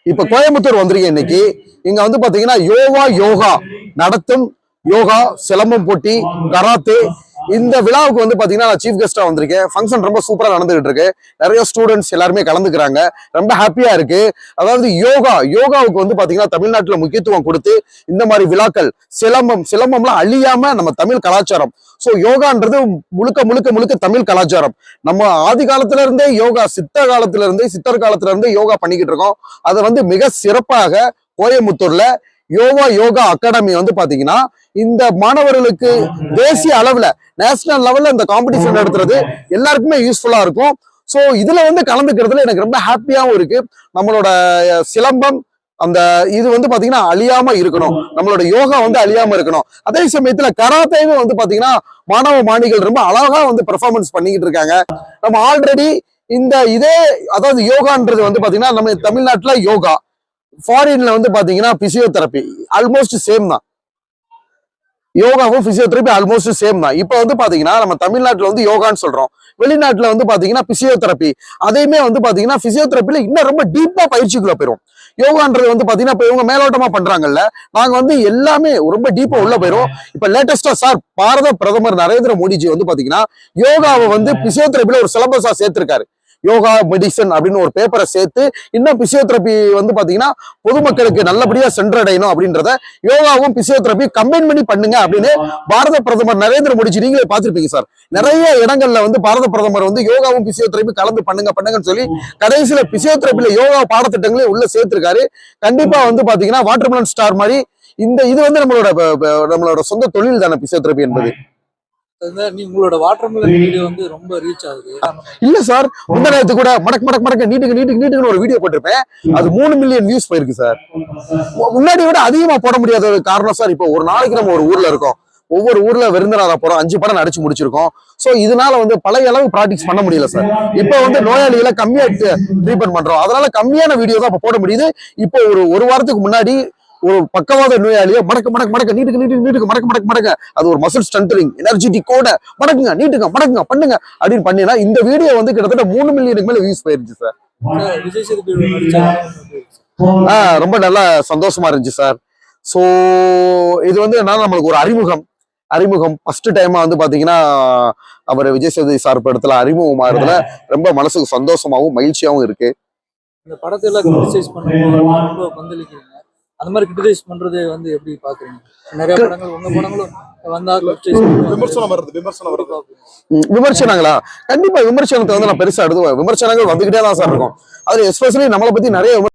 இப்ப கோயம்புத்தூர் வந்திருக்கேன் இன்னைக்கு. இங்க வந்து பாத்தீங்கன்னா யோகா நடத்தும் யோகா, சிலம்பம் போட்டி, கராத்தே, இந்த விழாவுக்கு வந்து பாத்தீங்கன்னா நான் சீஃப் கெஸ்டா வந்திருக்கேன். ஃபங்க்ஷன் ரொம்ப சூப்பரா நடந்துகிட்டு இருக்கு. நிறைய ஸ்டூடெண்ட்ஸ் எல்லாருமே கலந்துக்கிறாங்க. ரொம்ப ஹாப்பியா இருக்கு. அதாவது யோகாவுக்கு வந்து பாத்தீங்கன்னா தமிழ்நாட்டுல முக்கியத்துவம் கொடுத்து இந்த மாதிரி விழாக்கள், சிலம்பம்லாம் அழியாம நம்ம தமிழ் கலாச்சாரம். சோ யோகான்றது முழுக்க தமிழ் கலாச்சாரம். நம்ம ஆதி காலத்துல இருந்தே யோகா, சித்தர் காலத்துல இருந்தே யோகா பண்ணிக்கிட்டு இருக்கோம். அதை வந்து மிக சிறப்பாக கோயம்புத்தூர்ல யோகா அகாடமி வந்து பாத்தீங்கன்னா இந்த மாணவர்களுக்கு தேசிய அளவுல, நேஷனல் லெவல்ல இந்த காம்படிஷன் நடத்துறது எல்லாருக்குமே யூஸ்ஃபுல்லா இருக்கும். சோ இதுல வந்து கலந்துக்கிறதுல எனக்கு ரொம்ப ஹாப்பியாவும் இருக்கு. நம்மளோட சிலம்பம் அந்த இது வந்து பாத்தீங்கன்னா அழியாம இருக்கணும், நம்மளோட யோகா வந்து அழியாம இருக்கணும். அதே சமயத்துல கராத்தேவே வந்து பாத்தீங்கன்னா மாணவ மாணிகள் ரொம்ப அழகா வந்து பெர்ஃபார்மன்ஸ் பண்ணிக்கிட்டு இருக்காங்க. நம்ம ஆல்ரெடி இதே அதாவது யோகான்றது வந்து பாத்தீங்கன்னா நம்ம தமிழ்நாட்டுல யோகா, ஃபாரின்ல வந்து பாத்தீங்கன்னா பிசியோதெரப்பி ஆல்மோஸ்ட் சேம் தான். யோகாவும் பிசியோதெரப்பி ஆல்மோஸ்ட் சேம் தான். இப்ப வந்து பாத்தீங்கன்னா நம்ம தமிழ்நாட்டுல வந்து யோகான்னு சொல்றோம், வெளிநாட்டுல வந்து பாத்தீங்கன்னா பிசியோதெரப்பி. அதையுமே வந்து பாத்தீங்கன்னா பிசியோதெரப்பில இன்னும் ரொம்ப டீப்பா பயிற்சிக்குள்ள போயிரும். யோகான்றது வந்து பாத்தீங்கன்னா இப்ப இவங்க மேலோட்டமா பண்றாங்கல்ல, நாங்க வந்து எல்லாமே ரொம்ப டீப்பா உள்ள போயிரும். இப்ப லேட்டஸ்டா சார் பாரத பிரதமர் நரேந்திர மோடிஜி வந்து பாத்தீங்கன்னா யோகாவை வந்து பிசியோதெரப்பில ஒரு சிலபஸா சேர்த்திருக்காரு. யோகா மெடிசன் அப்படின்னு ஒரு பேப்பரை சேர்த்து இன்னும் பிசியோதெரப்பி வந்து பாத்தீங்கன்னா பொதுமக்களுக்கு நல்லபடியா சென்றடையணும் அப்படின்றத யோகாவும் பிசியோதெரப்பி கம்பைன் பண்ணி பண்ணுங்க அப்படின்னு பாரத பிரதமர் நரேந்திர மோடிஜி, நீங்களே பார்த்திருப்பீங்க சார், நிறைய இடங்கள்ல வந்து பாரத பிரதமர் வந்து யோகாவும் பிசியோதெரப்பி கலந்து பண்ணுங்கன்னு சொல்லி கடைசியில பிசியோதெரப்பில யோகா பாடத்திட்டங்களே உள்ள சேர்த்திருக்காரு. கண்டிப்பா வந்து பாத்தீங்கன்னா வாட்டர்மெலன் ஸ்டார் மாதிரி இது வந்து நம்மளோட சொந்த தொழில் தானே பிசியோதெரப்பி என்பது. உங்களோட வாட்டர்மெலன் வீடியோ வந்து ரொம்ப ரீச் ஆகுது. இல்ல சார், முன்னாடி கூட மடக்கு நீட்டுக்கு ஒரு வீடியோ போட்டிருப்பேன். அது 3 மில்லியன் வியூஸ் போயிருக்கு சார். முன்னாடி விட அதிகமா போட முடியாத ஒரு காரணம் சார், இப்போ ஒரு நாளைக்கு நம்ம ஒரு ஊர்ல இருக்கோம், ஒவ்வொரு ஊர்ல விருந்தினரா போறோம், 5 படம் நடிச்சு முடிச்சிருக்கோம். சோ இதனால வந்து பழைய அளவு ப்ராக்டிஸ் பண்ண முடியல சார். இப்ப வந்து நோயாளிகளை கம்மியா ட்ரீட்மெண்ட் பண்றோம், அதனால கம்மியான வீடியோ தான் இப்ப போட முடியுது. இப்போ ஒரு வாரத்துக்கு முன்னாடி ஒரு பக்கவாத நோயாளியை மடக்கு நீட்டுக்கு மடக்கு, அது ஒரு மசில் ஸ்ட்ரென்தனிங் எனர்ஜெட்டிக்கோட நீட்டுங்க பண்ணுங்க அப்படின்னு பண்ணினா இந்த வீடியோ வந்து கிட்டத்தட்ட 3 மில்லியனுக்கு மேல வியூஸ் போயிருச்சு சார். ரொம்ப நல்லா சந்தோஷமா இருந்துச்சு சார். சோ இது வந்து என்னன்னா நம்மளுக்கு ஒரு அறிமுகம் ஃபர்ஸ்ட் டைமா வந்து பாத்தீங்கன்னா அவர் விஜய் சேதுபதி சார் படத்துல அறிமுகம் ஆகிறதுல ரொம்ப மனசுக்கு சந்தோஷமாவும் மகிழ்ச்சியாவும் இருக்கு. இந்த படத்தை எல்லாம் கிரிட்டிசைஸ் பண்ணும்போது ரொம்ப பங்களிக்கிறீங்க, அந்த மாதிரி கிரிட்டிசைஸ் பண்றது வந்து எப்படி பாக்குறீங்க? நிறைய படங்கள் உங்க படங்களும் வந்தா விமர்சனங்களா? கண்டிப்பா விமர்சனத்தை வந்து நான் பெருசா எடுத்துவேன். விமர்சனங்கள் வந்துகிட்டே தான் சார் இருக்கும். அது எஸ்பெஷலி நம்மளை பத்தி நிறைய